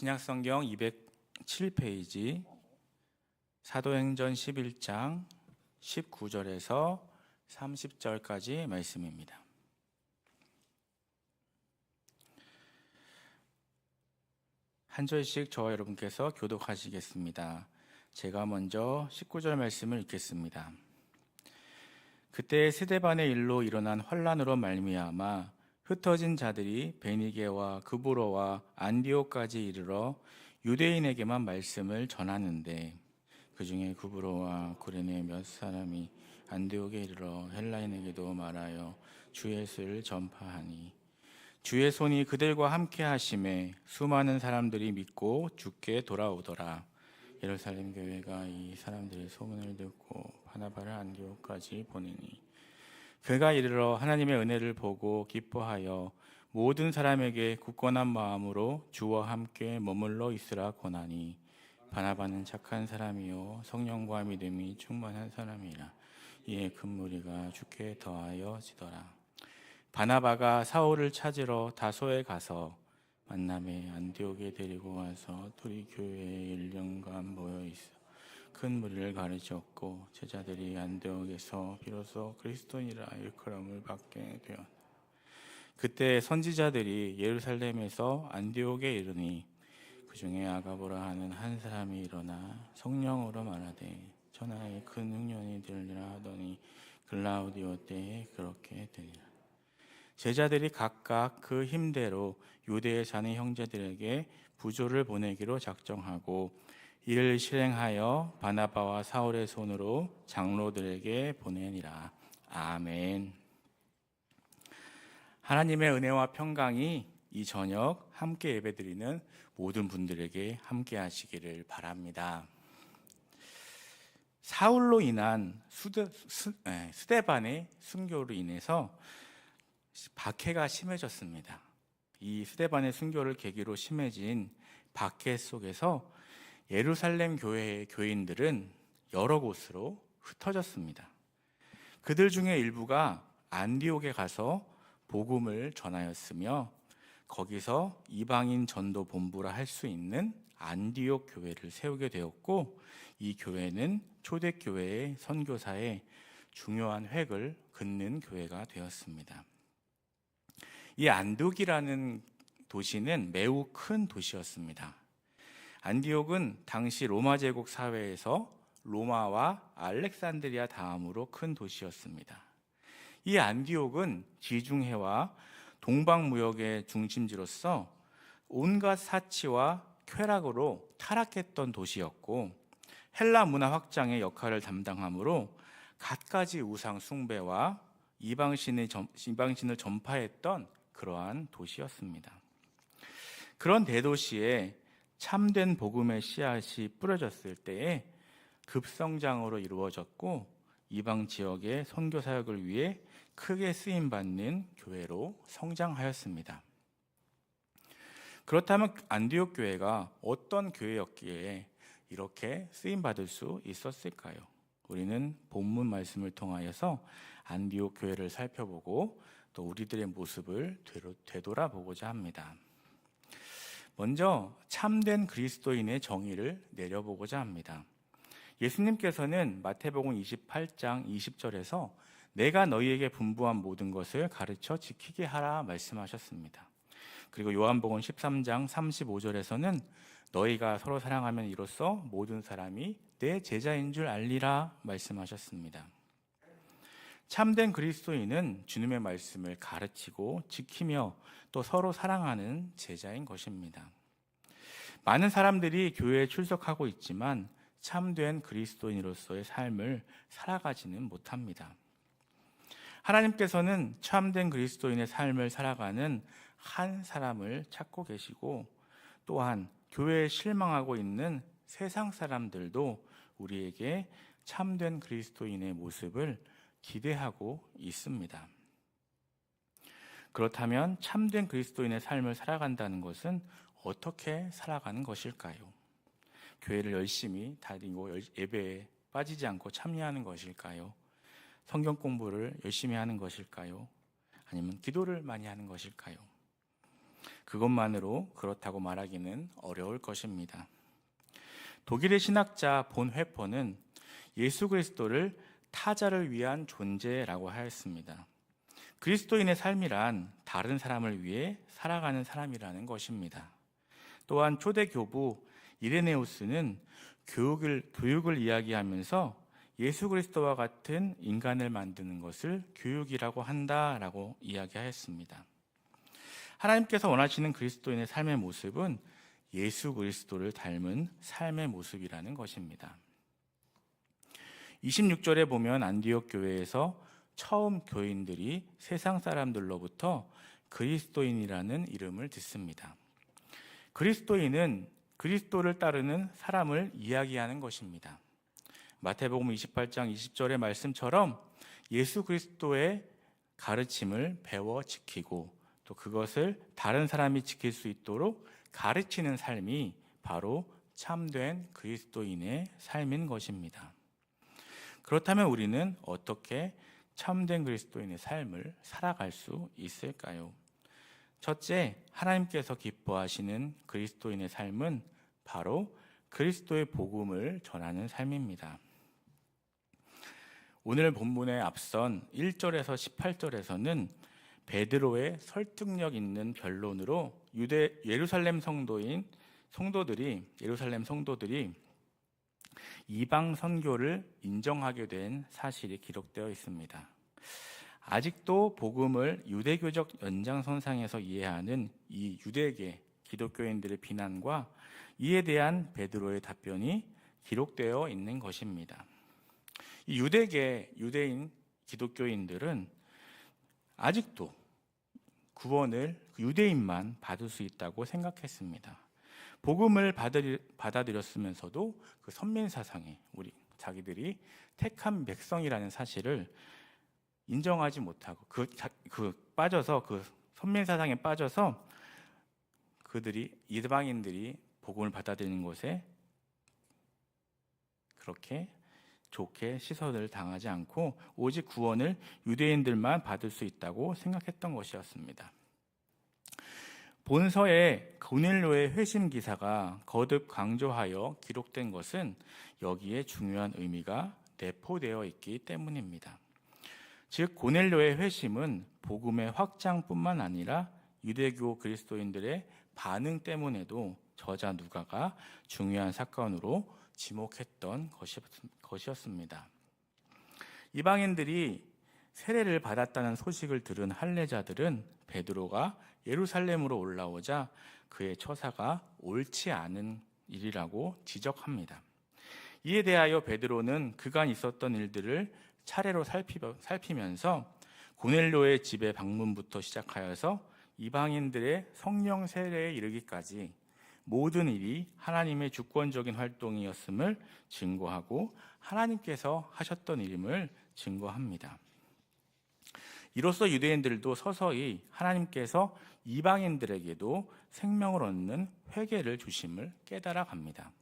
신약성경 207페이지 사도행전 11장 19절에서 30절까지 말씀입니다. 한 절씩 저와 여러분께서 교독하시겠습니다. 제가 먼저 19절 말씀을 읽겠습니다. 그때 스데반의 일로 일어난 환란으로 말미암아 흩어진 자들이 베니게와 그브로와 안디옥까지 이르러 유대인에게만 말씀을 전하는데 그 중에 그브로와 구레네 몇 사람이 안디옥에 이르러 헬라인에게도 말하여 주 예수를 전파하니 주의 손이 그들과 함께 하심에 수많은 사람들이 믿고 주께 돌아오더라. 예루살렘 교회가 이 사람들의 소문을 듣고 바나바를 안디옥까지 보내니 그가 이르러 하나님의 은혜를 보고 기뻐하여 모든 사람에게 굳건한 마음으로 주와 함께 머물러 있으라 권하니 바나바는 착한 사람이요 성령과 믿음이 충만한 사람이라. 이에 큰 무리가 주께 더하여 지더라. 바나바가 사울을 찾으러 다소에 가서 만남에 안디옥에 데리고 와서 둘이 교회에 1년간 모여 있어 큰 무리를 가르쳤고 제자들이 안디옥에서 비로소 그리스도인이라 일컬음을 받게 되었다. 그때 선지자들이 예루살렘에서 안디옥에 이르니 그 중에 아가보라 하는 한 사람이 일어나 성령으로 말하되 전하에 큰 흉년이 들리라 하더니 글라우디오 때에 그렇게 되니라. 제자들이 각각 그 힘대로 유대에 사는 형제들에게 부조를 보내기로 작정하고 이를 실행하여 바나바와 사울의 손으로 장로들에게 보내니라. 아멘. 하나님의 은혜와 평강이 이 저녁 함께 예배드리는 모든 분들에게 함께 하시기를 바랍니다. 사울로 인한 스데반의 순교로 인해서 박해가 심해졌습니다. 이 스데반의 순교를 계기로 심해진 박해 속에서 예루살렘 교회의 교인들은 여러 곳으로 흩어졌습니다. 그들 중에 일부가 안디옥에 가서 복음을 전하였으며 거기서 이방인 전도 본부라 할 수 있는 안디옥 교회를 세우게 되었고 이 교회는 초대교회의 선교사의 중요한 획을 긋는 교회가 되었습니다. 이 안디옥이라는 도시는 매우 큰 도시였습니다. 안디옥은 당시 로마 제국 사회에서 로마와 알렉산드리아 다음으로 큰 도시였습니다. 이 안디옥은 지중해와 동방 무역의 중심지로서 온갖 사치와 쾌락으로 타락했던 도시였고 헬라 문화 확장의 역할을 담당하므로 갖가지 우상 숭배와 이방신을 전파했던 그러한 도시였습니다. 그런 대도시에 참된 복음의 씨앗이 뿌려졌을 때에 급성장으로 이루어졌고 이방 지역의 선교 사역을 위해 크게 쓰임받는 교회로 성장하였습니다. 그렇다면 안디옥 교회가 어떤 교회였기에 이렇게 쓰임받을 수 있었을까요? 우리는 본문 말씀을 통하여서 안디옥 교회를 살펴보고 또 우리들의 모습을 되돌아보고자 합니다. 먼저 참된 그리스도인의 정의를 내려보고자 합니다. 예수님께서는 마태복음 28장 20절에서 내가 너희에게 분부한 모든 것을 가르쳐 지키게 하라 말씀하셨습니다. 그리고 요한복음 13장 35절에서는 너희가 서로 사랑하면 이로써 모든 사람이 내 제자인 줄 알리라 말씀하셨습니다. 참된 그리스도인은 주님의 말씀을 가르치고 지키며 또 서로 사랑하는 제자인 것입니다. 많은 사람들이 교회에 출석하고 있지만 참된 그리스도인으로서의 삶을 살아가지는 못합니다. 하나님께서는 참된 그리스도인의 삶을 살아가는 한 사람을 찾고 계시고 또한 교회에 실망하고 있는 세상 사람들도 우리에게 참된 그리스도인의 모습을 기대하고 있습니다. 그렇다면 참된 그리스도인의 삶을 살아간다는 것은 어떻게 살아가는 것일까요? 교회를 열심히 다니고 예배에 빠지지 않고 참여하는 것일까요? 성경 공부를 열심히 하는 것일까요? 아니면 기도를 많이 하는 것일까요? 그것만으로 그렇다고 말하기는 어려울 것입니다. 독일의 신학자 본 회퍼는 예수 그리스도를 타자를 위한 존재라고 하였습니다. 그리스도인의 삶이란 다른 사람을 위해 살아가는 사람이라는 것입니다. 또한 초대 교부 이레네우스는 교육을 이야기하면서 예수 그리스도와 같은 인간을 만드는 것을 교육이라고 한다라고 이야기하였습니다. 하나님께서 원하시는 그리스도인의 삶의 모습은 예수 그리스도를 닮은 삶의 모습이라는 것입니다. 26절에 보면 안디옥 교회에서 처음 교인들이 세상 사람들로부터 그리스도인이라는 이름을 듣습니다. 그리스도인은 그리스도를 따르는 사람을 이야기하는 것입니다. 마태복음 28장 20절의 말씀처럼 예수 그리스도의 가르침을 배워 지키고 또 그것을 다른 사람이 지킬 수 있도록 가르치는 삶이 바로 참된 그리스도인의 삶인 것입니다. 그렇다면 우리는 어떻게 참된 그리스도인의 삶을 살아갈 수 있을까요? 첫째, 하나님께서 기뻐하시는 그리스도인의 삶은 바로 그리스도의 복음을 전하는 삶입니다. 오늘 본문에 앞선 1절에서 18절에서는 베드로의 설득력 있는 변론으로 예루살렘 성도들이 이방 선교를 인정하게 된 사실이 기록되어 있습니다. 아직도 복음을 유대교적 연장선상에서 이해하는 이 유대계 기독교인들의 비난과 이에 대한 베드로의 답변이 기록되어 있는 것입니다. 이 유대인 기독교인들은 아직도 구원을 유대인만 받을 수 있다고 생각했습니다. 복음을 받아들였으면서도 그 선민사상에 자기들이 택한 백성이라는 사실을 인정하지 못하고 그 선민사상에 빠져서 이방인들이 복음을 받아들이는 것에 그렇게 좋게 시선을 당하지 않고 오직 구원을 유대인들만 받을 수 있다고 생각했던 것이었습니다. 본서에 고넬료의 회심 기사가 거듭 강조하여 기록된 것은 여기에 중요한 의미가 내포되어 있기 때문입니다. 즉 고넬료의 회심은 복음의 확장뿐만 아니라 유대교 그리스도인들의 반응 때문에도 저자 누가가 중요한 사건으로 지목했던 것이었습니다. 이방인들이 세례를 받았다는 소식을 들은 할례자들은 베드로가 예루살렘으로 올라오자 그의 처사가 옳지 않은 일이라고 지적합니다. 이에 대하여 베드로는 그간 있었던 일들을 차례로 살피면서 고넬료의 집의 방문부터 시작하여서 이방인들의 성령 세례에 이르기까지 모든 일이 하나님의 주권적인 활동이었음을 증거하고 하나님께서 하셨던 일임을 증거합니다. 이로써 유대인들도 서서히 하나님께서 이방인들에게도 생명을 얻는 회개를 주심을 깨달아 갑니다.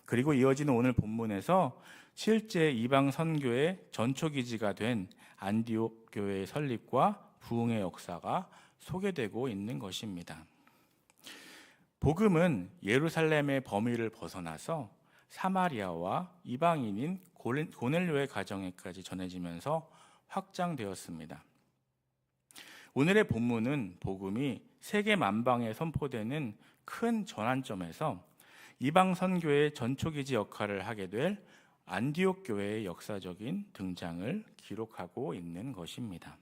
그리고 이어지는 오늘 본문에서 실제 이방 선교의 전초기지가 된 안디옥 교회의 설립과 부흥의 역사가 소개되고 있는 것입니다. 복음은 예루살렘의 범위를 벗어나서 사마리아와 이방인인 고넬료의 가정에까지 전해지면서 확장되었습니다. 오늘의 본문은 복음이 세계 만방에 선포되는 큰 전환점에서 이방 선교의 전초기지 역할을 하게 될 안디옥 교회의 역사적인 등장을 기록하고 있는 것입니다.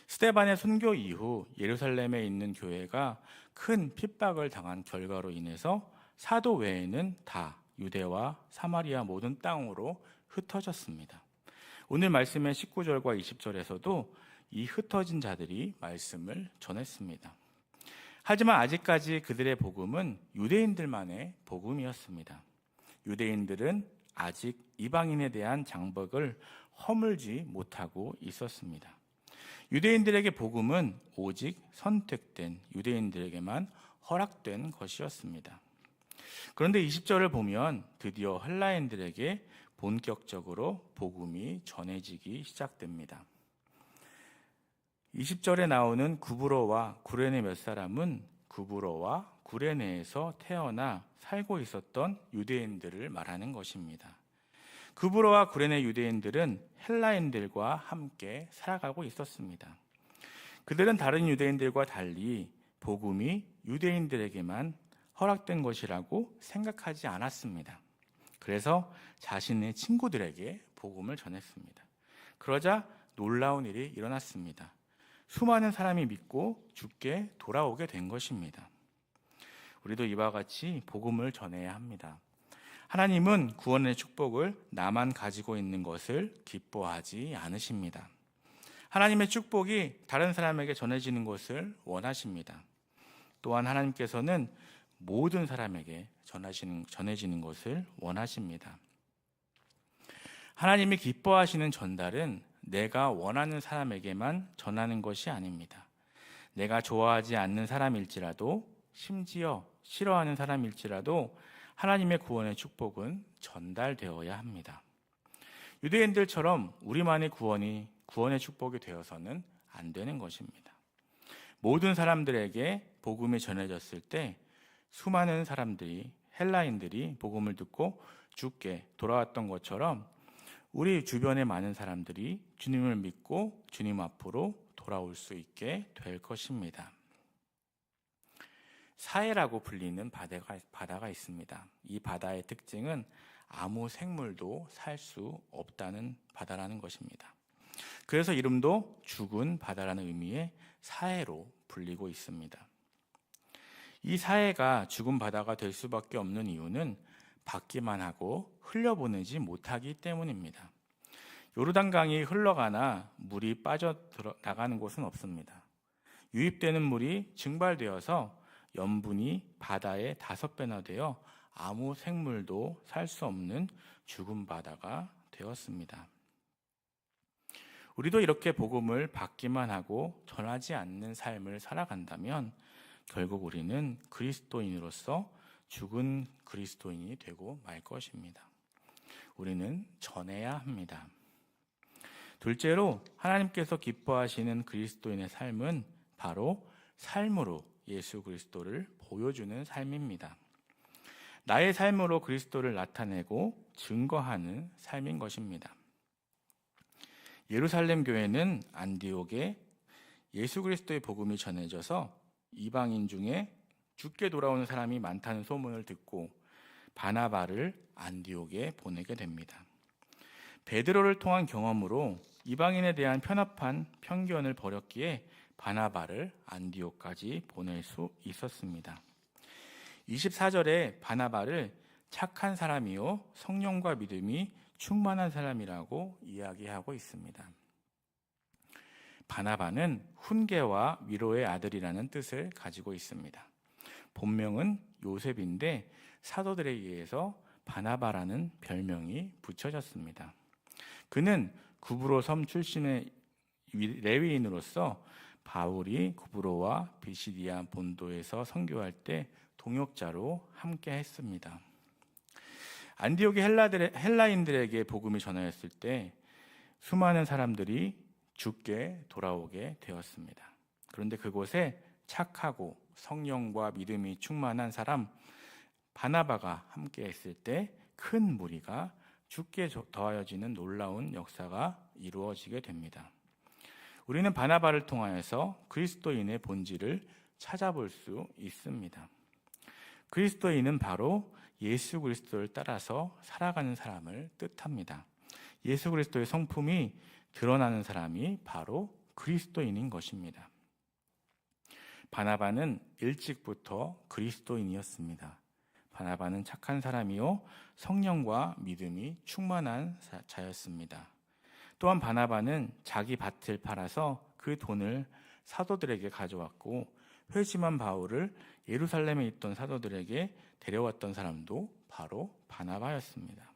스데반의 순교 이후 예루살렘에 있는 교회가 큰 핍박을 당한 결과로 인해서 사도 외에는 다 유대와 사마리아 모든 땅으로 흩어졌습니다. 오늘 말씀의 19절과 20절에서도 이 흩어진 자들이 말씀을 전했습니다. 하지만 아직까지 그들의 복음은 유대인들만의 복음이었습니다. 유대인들은 아직 이방인에 대한 장벽을 허물지 못하고 있었습니다. 유대인들에게 복음은 오직 선택된 유대인들에게만 허락된 것이었습니다. 그런데 20절을 보면 드디어 헬라인들에게 본격적으로 복음이 전해지기 시작됩니다. 20절에 나오는 구브로와 구레네 몇 사람은 구브로와 구레네에서 태어나 살고 있었던 유대인들을 말하는 것입니다. 구브로와 구레네 유대인들은 헬라인들과 함께 살아가고 있었습니다. 그들은 다른 유대인들과 달리 복음이 유대인들에게만 허락된 것이라고 생각하지 않았습니다. 그래서 자신의 친구들에게 복음을 전했습니다. 그러자 놀라운 일이 일어났습니다. 수많은 사람이 믿고 주께 돌아오게 된 것입니다. 우리도 이와 같이 복음을 전해야 합니다. 하나님은 구원의 축복을 나만 가지고 있는 것을 기뻐하지 않으십니다. 하나님의 축복이 다른 사람에게 전해지는 것을 원하십니다. 또한 하나님께서는 모든 사람에게 전해지는 것을 원하십니다. 하나님이 기뻐하시는 전달은 내가 원하는 사람에게만 전하는 것이 아닙니다. 내가 좋아하지 않는 사람일지라도, 심지어 싫어하는 사람일지라도 하나님의 구원의 축복은 전달되어야 합니다. 유대인들처럼 우리만의 구원의 축복이 되어서는 안 되는 것입니다. 모든 사람들에게 복음이 전해졌을 때 수많은 사람들이, 헬라인들이 복음을 듣고 주께 돌아왔던 것처럼 우리 주변의 많은 사람들이 주님을 믿고 주님 앞으로 돌아올 수 있게 될 것입니다. 사해라고 불리는 바다가 있습니다. 이 바다의 특징은 아무 생물도 살 수 없다는 바다라는 것입니다. 그래서 이름도 죽은 바다라는 의미의 사해로 불리고 있습니다. 이 사해가 죽은 바다가 될 수밖에 없는 이유는 받기만 하고 흘려보내지 못하기 때문입니다. 요르단강이 흘러가나 물이 빠져나가는 곳은 없습니다. 유입되는 물이 증발되어서 염분이 바다의 5배나 되어 아무 생물도 살 수 없는 죽은 바다가 되었습니다. 우리도 이렇게 복음을 받기만 하고 전하지 않는 삶을 살아간다면 결국 우리는 그리스도인으로서 죽은 그리스도인이 되고 말 것입니다. 우리는 전해야 합니다. 둘째로 하나님께서 기뻐하시는 그리스도인의 삶은 바로 삶으로 예수 그리스도를 보여주는 삶입니다. 나의 삶으로 그리스도를 나타내고 증거하는 삶인 것입니다. 예루살렘 교회는 안디옥에 예수 그리스도의 복음이 전해져서 이방인 중에 죽게 돌아오는 사람이 많다는 소문을 듣고 바나바를 안디옥에 보내게 됩니다. 베드로를 통한 경험으로 이방인에 대한 편협한 편견을 버렸기에 바나바를 안디옥까지 보낼 수 있었습니다. 24절에 바나바를 착한 사람이요 성령과 믿음이 충만한 사람이라고 이야기하고 있습니다. 바나바는 훈계와 위로의 아들이라는 뜻을 가지고 있습니다. 본명은 요셉인데 사도들에 의해서 바나바라는 별명이 붙여졌습니다. 그는 구브로 섬 출신의 레위인으로서 바울이 구브로와 비시디아 본도에서 선교할 때 동역자로 함께 했습니다. 안디옥의 헬라인들에게 복음이 전하였을 때 수많은 사람들이 주께 돌아오게 되었습니다. 그런데 그곳에 착하고 성령과 믿음이 충만한 사람 바나바가 함께 했을 때 큰 무리가 주께 더하여지는 놀라운 역사가 이루어지게 됩니다. 우리는 바나바를 통하여서 그리스도인의 본질을 찾아볼 수 있습니다. 그리스도인은 바로 예수 그리스도를 따라서 살아가는 사람을 뜻합니다. 예수 그리스도의 성품이 드러나는 사람이 바로 그리스도인인 것입니다. 바나바는 일찍부터 그리스도인이었습니다. 바나바는 착한 사람이요 성령과 믿음이 충만한 자였습니다. 또한 바나바는 자기 밭을 팔아서 그 돈을 사도들에게 가져왔고 회심한 바울을 예루살렘에 있던 사도들에게 데려왔던 사람도 바로 바나바였습니다.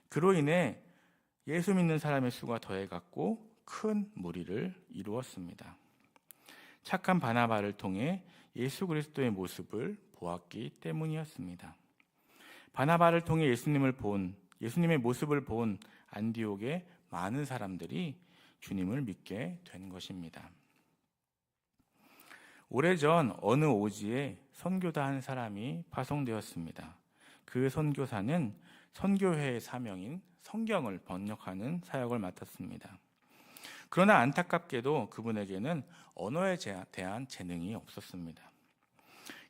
그로 인해 예수 믿는 사람의 수가 더해갔고 큰 무리를 이루었습니다. 착한 바나바를 통해 예수 그리스도의 모습을 보았기 때문이었습니다. 바나바를 통해 예수님의 모습을 본 안디옥의 많은 사람들이 주님을 믿게 된 것입니다. 오래전 어느 오지에 선교사 한 사람이 파송되었습니다. 그 선교사는 선교회의 사명인 성경을 번역하는 사역을 맡았습니다. 그러나 안타깝게도 그분에게는 언어에 대한 재능이 없었습니다.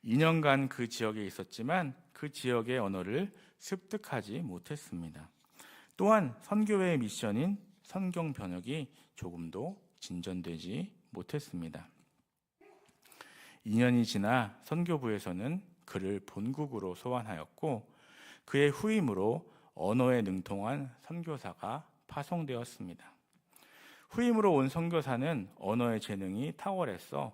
2년간 그 지역에 있었지만 그 지역의 언어를 습득하지 못했습니다. 또한 선교회의 미션인 성경 번역이 조금도 진전되지 못했습니다. 2년이 지나 선교부에서는 그를 본국으로 소환하였고 그의 후임으로 언어에 능통한 선교사가 파송되었습니다. 후임으로 온 선교사는 언어의 재능이 탁월했어서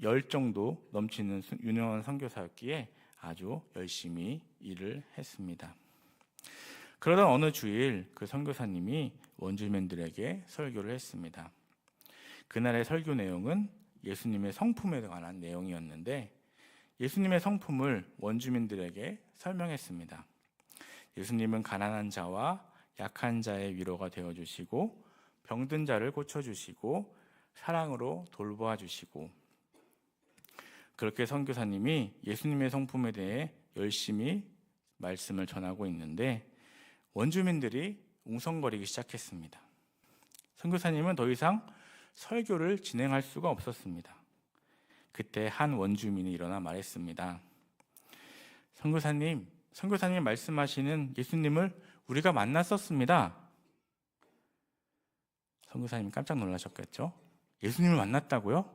열정도 넘치는 유능한 선교사였기에 아주 열심히 일을 했습니다. 그러던 어느 주일 그 선교사님이 원주민들에게 설교를 했습니다. 그날의 설교 내용은 예수님의 성품에 관한 내용이었는데 예수님의 성품을 원주민들에게 설명했습니다. 예수님은 가난한 자와 약한 자의 위로가 되어주시고 병든 자를 고쳐주시고 사랑으로 돌보아 주시고 그렇게 선교사님이 예수님의 성품에 대해 열심히 말씀을 전하고 있는데 원주민들이 웅성거리기 시작했습니다. 선교사님은 더 이상 설교를 진행할 수가 없었습니다. 그때 한 원주민이 일어나 말했습니다. 선교사님 말씀하시는 예수님을 우리가 만났었습니다. 선교사님 깜짝 놀라셨겠죠? 예수님을 만났다고요?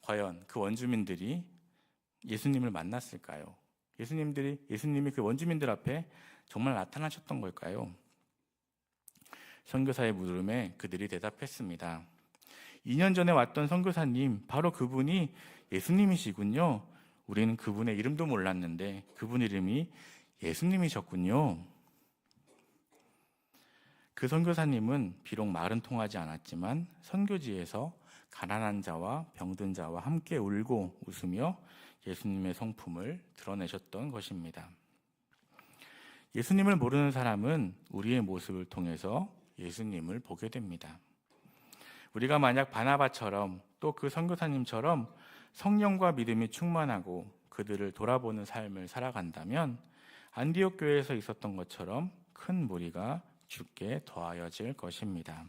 과연 그 원주민들이 예수님을 만났을까요? 예수님이 그 원주민들 앞에 정말 나타나셨던 걸까요? 선교사의 물음에 그들이 대답했습니다. 2년 전에 왔던 선교사님, 바로 그분이 예수님이시군요. 우리는 그분의 이름도 몰랐는데 그분 이름이 예수님이셨군요. 그 선교사님은 비록 말은 통하지 않았지만 선교지에서 가난한 자와 병든 자와 함께 울고 웃으며 예수님의 성품을 드러내셨던 것입니다. 예수님을 모르는 사람은 우리의 모습을 통해서 예수님을 보게 됩니다. 우리가 만약 바나바처럼 또 그 선교사님처럼 성령과 믿음이 충만하고 그들을 돌아보는 삶을 살아간다면 안디옥 교회에서 있었던 것처럼 큰 무리가 주께 더하여질 것입니다.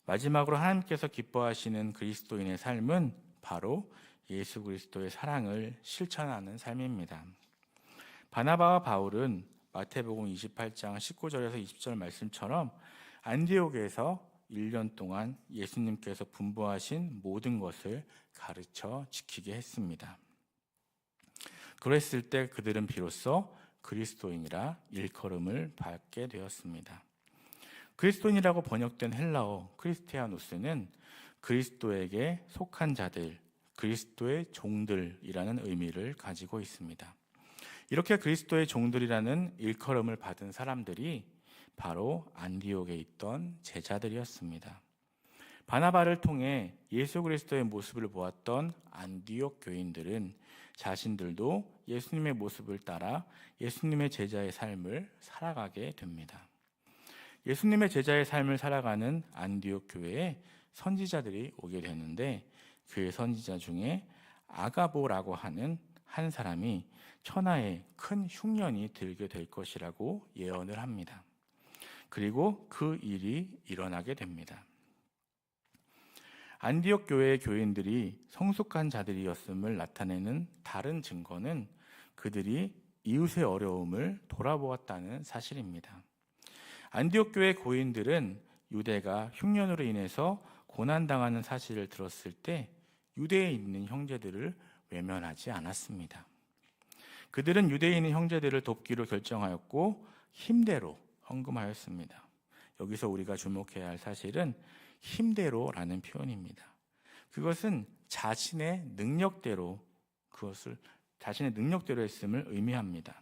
마지막으로 하나님께서 기뻐하시는 그리스도인의 삶은 바로 예수 그리스도의 사랑을 실천하는 삶입니다. 바나바와 바울은 마태복음 28장 19절에서 20절 말씀처럼 안디옥에서 1년 동안 예수님께서 분부하신 모든 것을 가르쳐 지키게 했습니다. 그랬을 때 그들은 비로소 그리스도인이라 일컬음을 받게 되었습니다. 그리스도인이라고 번역된 헬라어 크리스티아누스는 그리스도에게 속한 자들, 그리스도의 종들이라는 의미를 가지고 있습니다. 이렇게 그리스도의 종들이라는 일컬음을 받은 사람들이 바로 안디옥에 있던 제자들이었습니다. 바나바를 통해 예수 그리스도의 모습을 보았던 안디옥 교인들은 자신들도 예수님의 모습을 따라 예수님의 제자의 삶을 살아가게 됩니다. 예수님의 제자의 삶을 살아가는 안디옥 교회에 선지자들이 오게 되는데 그 선지자 중에 아가보라고 하는 한 사람이 천하에 큰 흉년이 들게 될 것이라고 예언을 합니다. 그리고 그 일이 일어나게 됩니다. 안디옥 교회의 교인들이 성숙한 자들이었음을 나타내는 다른 증거는 그들이 이웃의 어려움을 돌아보았다는 사실입니다. 안디옥 교회 고인들은 유대가 흉년으로 인해서 고난당하는 사실을 들었을 때 유대에 있는 형제들을 외면하지 않았습니다. 그들은 유대에 있는 형제들을 돕기로 결정하였고 힘대로 헌금하였습니다. 여기서 우리가 주목해야 할 사실은 힘대로라는 표현입니다. 그것은 자신의 능력대로 했음을 의미합니다.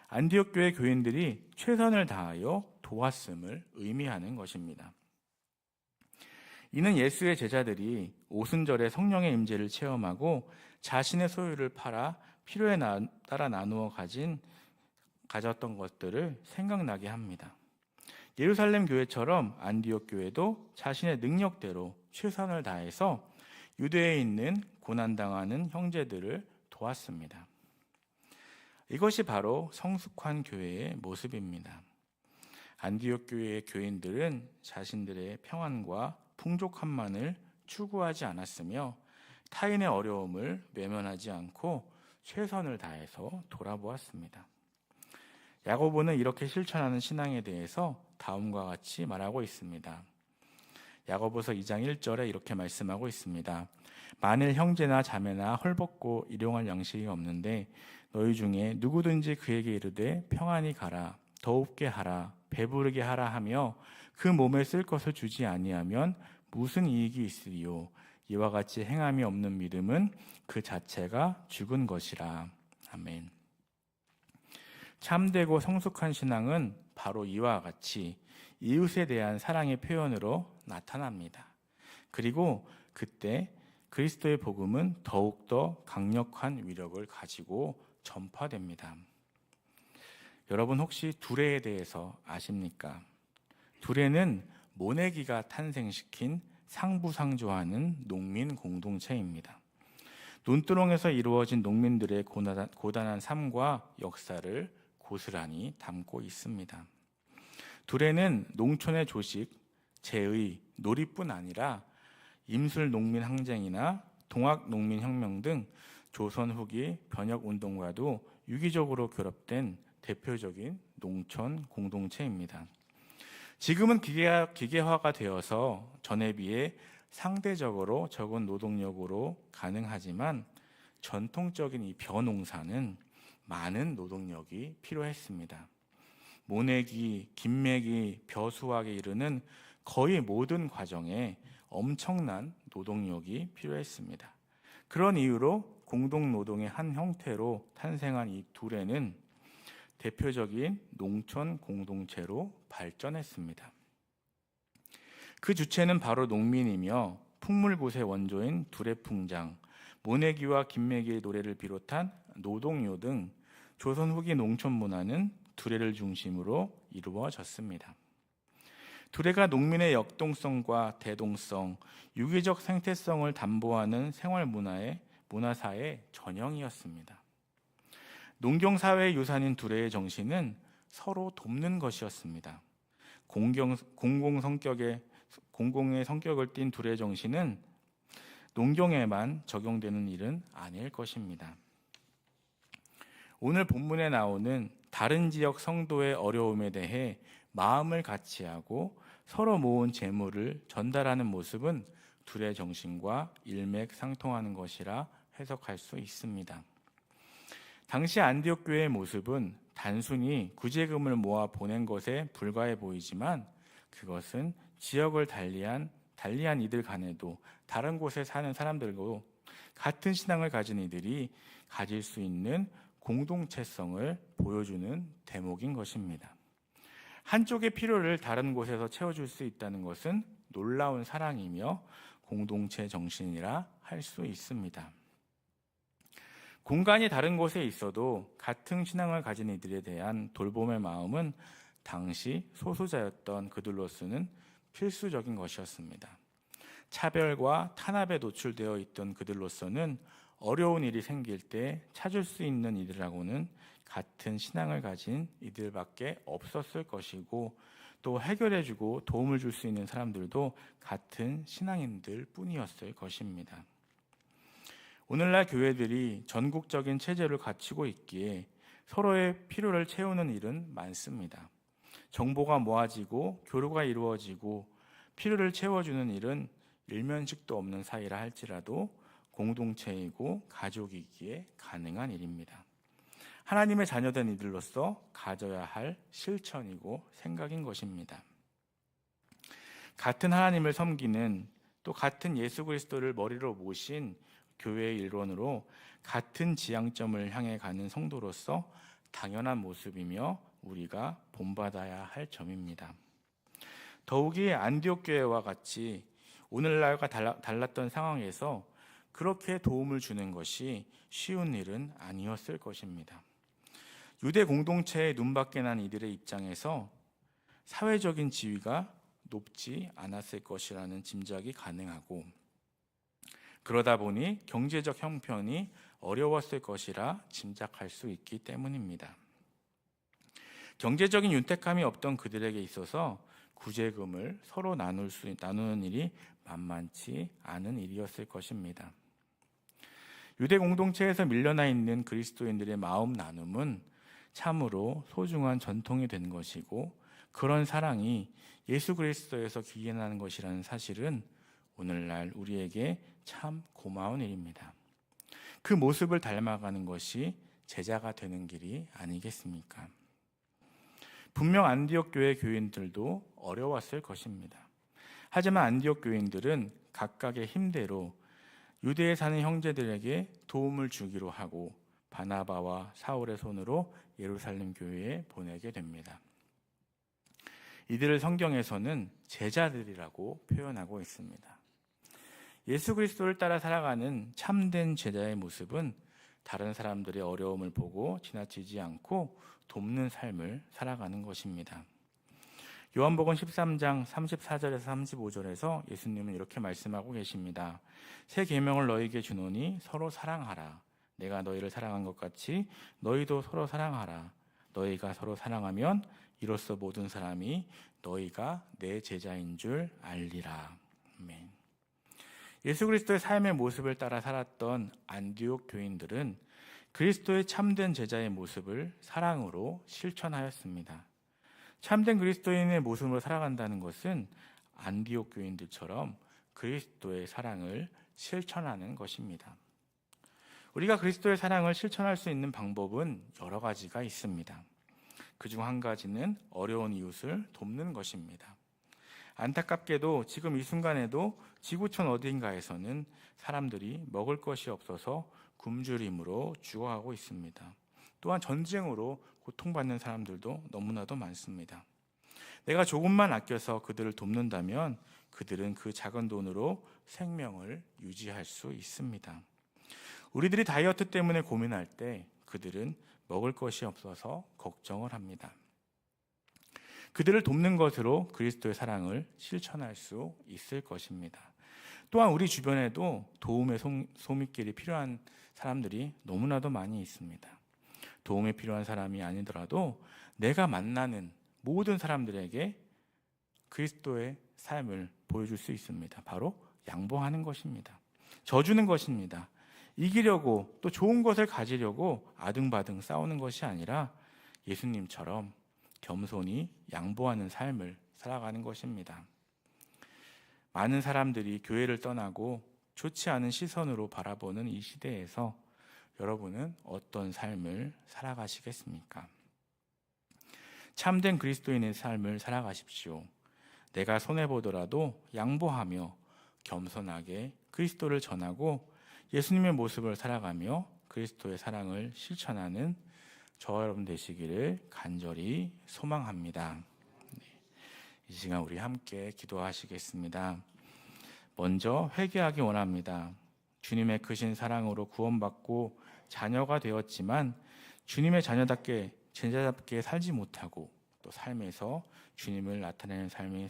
안디옥 교회 교인들이 최선을 다하여 도왔음을 의미하는 것입니다. 이는 예수의 제자들이 오순절에 성령의 임재를 체험하고 자신의 소유를 팔아 필요에 따라 나누어 가졌던 것들을 생각나게 합니다. 예루살렘 교회처럼 안디옥 교회도 자신의 능력대로 최선을 다해서 유대에 있는 고난당하는 형제들을 도왔습니다. 이것이 바로 성숙한 교회의 모습입니다. 안디옥 교회의 교인들은 자신들의 평안과 풍족함만을 추구하지 않았으며 타인의 어려움을 외면하지 않고 최선을 다해서 돌아보았습니다. 야고보는 이렇게 실천하는 신앙에 대해서 다음과 같이 말하고 있습니다. 야고보서 2장 1절에 이렇게 말씀하고 있습니다. 만일 형제나 자매나 헐벗고 일용할 양식이 없는데 너희 중에 누구든지 그에게 이르되 평안히 가라, 더웁게 하라, 배부르게 하라 하며 그 몸에 쓸 것을 주지 아니하면 무슨 이익이 있으리요? 이와 같이 행함이 없는 믿음은 그 자체가 죽은 것이라. 아멘. 참되고 성숙한 신앙은 바로 이와 같이 이웃에 대한 사랑의 표현으로 나타납니다. 그리고 그때 그리스도의 복음은 더욱더 강력한 위력을 가지고 전파됩니다. 여러분 혹시 두레에 대해서 아십니까? 두레는 모내기가 탄생시킨 상부상조하는 농민 공동체입니다. 논두렁에서 이루어진 농민들의 고단한 삶과 역사를 고스란히 담고 있습니다. 두레는 농촌의 조식, 제의, 놀이뿐 아니라 임술 농민 항쟁이나 동학 농민 혁명 등 조선 후기 변혁 운동과도 유기적으로 결합된 대표적인 농촌 공동체입니다. 지금은 기계화가 되어서 전에 비해 상대적으로 적은 노동력으로 가능하지만 전통적인 이 벼농사는 많은 노동력이 필요했습니다. 모내기, 김매기, 벼수확에 이르는 거의 모든 과정에 엄청난 노동력이 필요했습니다. 그런 이유로 공동노동의 한 형태로 탄생한 이 두레는 대표적인 농촌 공동체로 발전했습니다. 그 주체는 바로 농민이며 풍물봇의 원조인 두레풍장, 모내기와 김매기의 노래를 비롯한 노동요 등 조선 후기 농촌 문화는 두레를 중심으로 이루어졌습니다. 두레가 농민의 역동성과 대동성, 유기적 생태성을 담보하는 생활 문화사의 전형이었습니다. 농경사회의 유산인 두레의 정신은 서로 돕는 것이었습니다. 공공의 성격을 띤 두레의 정신은 농경에만 적용되는 일은 아닐 것입니다. 오늘 본문에 나오는 다른 지역 성도의 어려움에 대해 마음을 같이하고 서로 모은 재물을 전달하는 모습은 두레 정신과 일맥상통하는 것이라 해석할 수 있습니다. 당시 안디옥 교회의 모습은 단순히 구제금을 모아 보낸 것에 불과해 보이지만 그것은 지역을 달리한 이들 간에도 다른 곳에 사는 사람들과 같은 신앙을 가진 이들이 가질 수 있는 공동체성을 보여주는 대목인 것입니다. 한쪽의 필요를 다른 곳에서 채워줄 수 있다는 것은 놀라운 사랑이며 공동체 정신이라 할 수 있습니다. 공간이 다른 곳에 있어도 같은 신앙을 가진 이들에 대한 돌봄의 마음은 당시 소수자였던 그들로서는 필수적인 것이었습니다. 차별과 탄압에 노출되어 있던 그들로서는 어려운 일이 생길 때 찾을 수 있는 이들하고는 같은 신앙을 가진 이들밖에 없었을 것이고 또 해결해주고 도움을 줄 수 있는 사람들도 같은 신앙인들 뿐이었을 것입니다. 오늘날 교회들이 전국적인 체제를 갖추고 있기에 서로의 필요를 채우는 일은 많습니다. 정보가 모아지고 교류가 이루어지고 필요를 채워주는 일은 일면식도 없는 사이라 할지라도 공동체이고 가족이기에 가능한 일입니다. 하나님의 자녀된 이들로서 가져야 할 실천이고 생각인 것입니다. 같은 하나님을 섬기는 또 같은 예수 그리스도를 머리로 모신 교회의 일원으로 같은 지향점을 향해 가는 성도로서 당연한 모습이며 우리가 본받아야 할 점입니다. 더욱이 안디옥 교회와 같이 오늘날과 달랐던 상황에서 그렇게 도움을 주는 것이 쉬운 일은 아니었을 것입니다. 유대 공동체의 눈밖에 난 이들의 입장에서 사회적인 지위가 높지 않았을 것이라는 짐작이 가능하고, 그러다 보니 경제적 형편이 어려웠을 것이라 짐작할 수 있기 때문입니다. 경제적인 윤택함이 없던 그들에게 있어서 구제금을 서로 나누는 일이 만만치 않은 일이었을 것입니다. 유대 공동체에서 밀려나 있는 그리스도인들의 마음 나눔은 참으로 소중한 전통이 된 것이고, 그런 사랑이 예수 그리스도에서 기인하는 것이라는 사실은 오늘날 우리에게 참 고마운 일입니다. 그 모습을 닮아가는 것이 제자가 되는 길이 아니겠습니까? 분명 안디옥 교회 교인들도 어려웠을 것입니다. 하지만 안디옥 교인들은 각각의 힘대로 유대에 사는 형제들에게 도움을 주기로 하고 바나바와 사울의 손으로 예루살렘 교회에 보내게 됩니다. 이들을 성경에서는 제자들이라고 표현하고 있습니다. 예수 그리스도를 따라 살아가는 참된 제자의 모습은 다른 사람들의 어려움을 보고 지나치지 않고 돕는 삶을 살아가는 것입니다. 요한복음 13장 34절에서 35절에서 예수님은 이렇게 말씀하고 계십니다. 새 계명을 너희에게 주노니 서로 사랑하라. 내가 너희를 사랑한 것 같이 너희도 서로 사랑하라. 너희가 서로 사랑하면 이로써 모든 사람이 너희가 내 제자인 줄 알리라. 아멘. 예수 그리스도의 삶의 모습을 따라 살았던 안디옥 교인들은 그리스도의 참된 제자의 모습을 사랑으로 실천하였습니다. 참된 그리스도인의 모습으로 살아간다는 것은 안디옥 교인들처럼 그리스도의 사랑을 실천하는 것입니다. 우리가 그리스도의 사랑을 실천할 수 있는 방법은 여러 가지가 있습니다. 그중 한 가지는 어려운 이웃을 돕는 것입니다. 안타깝게도 지금 이 순간에도 지구촌 어딘가에서는 사람들이 먹을 것이 없어서 굶주림으로 죽어가고 있습니다. 또한 전쟁으로 고통받는 사람들도 너무나도 많습니다. 내가 조금만 아껴서 그들을 돕는다면 그들은 그 작은 돈으로 생명을 유지할 수 있습니다. 우리들이 다이어트 때문에 고민할 때 그들은 먹을 것이 없어서 걱정을 합니다. 그들을 돕는 것으로 그리스도의 사랑을 실천할 수 있을 것입니다. 또한 우리 주변에도 도움의 손길이 필요한 사람들이 너무나도 많이 있습니다. 도움이 필요한 사람이 아니더라도 내가 만나는 모든 사람들에게 그리스도의 삶을 보여줄 수 있습니다. 바로 양보하는 것입니다. 져주는 것입니다. 이기려고 또 좋은 것을 가지려고 아등바등 싸우는 것이 아니라 예수님처럼 겸손히 양보하는 삶을 살아가는 것입니다. 많은 사람들이 교회를 떠나고 좋지 않은 시선으로 바라보는 이 시대에서 여러분은 어떤 삶을 살아가시겠습니까? 참된 그리스도인의 삶을 살아가십시오. 내가 손해보더라도 양보하며 겸손하게 그리스도를 전하고 예수님의 모습을 살아가며 그리스도의 사랑을 실천하는 저와 여러분 되시기를 간절히 소망합니다. 이 시간 우리 함께 기도하시겠습니다. 먼저 회개하기 원합니다. 주님의 크신 사랑으로 구원받고 자녀가 되었지만 주님의 자녀답게 제자답게 살지 못하고 또 삶에서 주님을 나타내는 삶을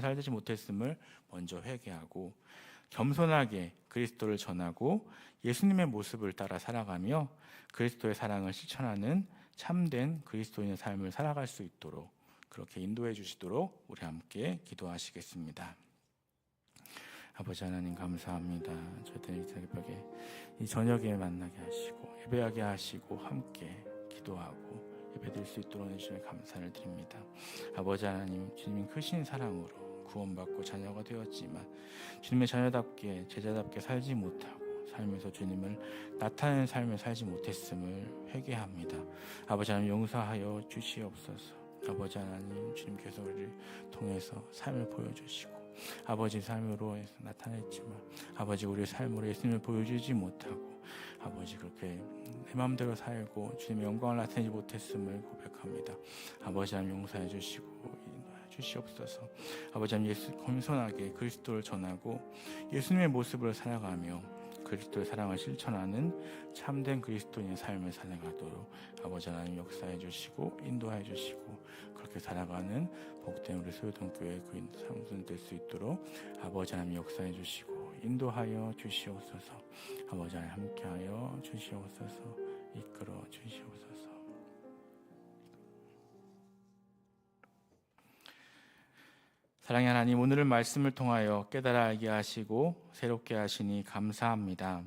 살지 못했음을 먼저 회개하고 겸손하게 그리스도를 전하고 예수님의 모습을 따라 살아가며 그리스도의 사랑을 실천하는 참된 그리스도인의 삶을 살아갈 수 있도록 그렇게 인도해 주시도록 우리 함께 기도하시겠습니다. 아버지 하나님 감사합니다. 저희들 이 새벽에 이 저녁에 만나게 하시고 예배하게 하시고 함께 기도하고 예배드릴 수 있도록 해주시면 감사를 드립니다. 아버지 하나님 주님의 크신 사랑으로 구원받고 자녀가 되었지만 주님의 자녀답게 제자답게 살지 못하고 삶에서 주님을 나타내는 삶을 살지 못했음을 회개합니다. 아버지 하나님 용서하여 주시옵소서. 아버지 하나님 주님께서 우리를 통해서 삶을 보여주시고 아버지 삶으로 나타냈지만 아버지 우리의 삶으로 예수님을 보여주지 못하고 아버지 그렇게 내 마음대로 살고 주님의 영광을 나타내지 못했음을 고백합니다. 아버지 하나님 용서해 주시고 주시옵소서. 아버지 하나님 겸손하게 그리스도를 전하고 예수님의 모습을 살아가며 그리스도의 사랑을 실천하는 참된 그리스도인의 삶을 살아가도록 아버지 하나님 역사해 주시고 인도해 주시고 그렇게 살아가는 복된 우리 소요동교회 그 사람들 될 수 있도록 아버지 하나님 역사해 주시고 인도하여 주시옵소서. 아버지 하나님 함께하여 주시옵소서. 이끌어 주시옵소서. 사랑의 하나님, 오늘의 말씀을 통하여 깨달아 알게 하시고 새롭게 하시니 감사합니다.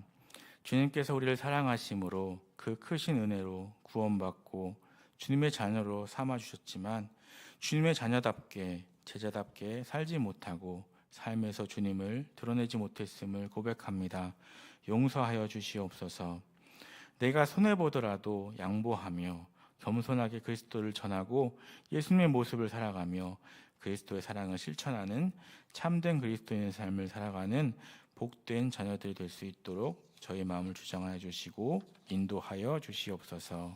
주님께서 우리를 사랑하심으로 그 크신 은혜로 구원받고 주님의 자녀로 삼아주셨지만 주님의 자녀답게 제자답게 살지 못하고 삶에서 주님을 드러내지 못했음을 고백합니다. 용서하여 주시옵소서. 내가 손해보더라도 양보하며 겸손하게 그리스도를 전하고 예수님의 모습을 살아가며 그리스도의 사랑을 실천하는 참된 그리스도인의 삶을 살아가는 복된 자녀들이 될 수 있도록 저희 마음을 주장하여 주시고 인도하여 주시옵소서.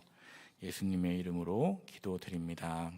예수님의 이름으로 기도드립니다.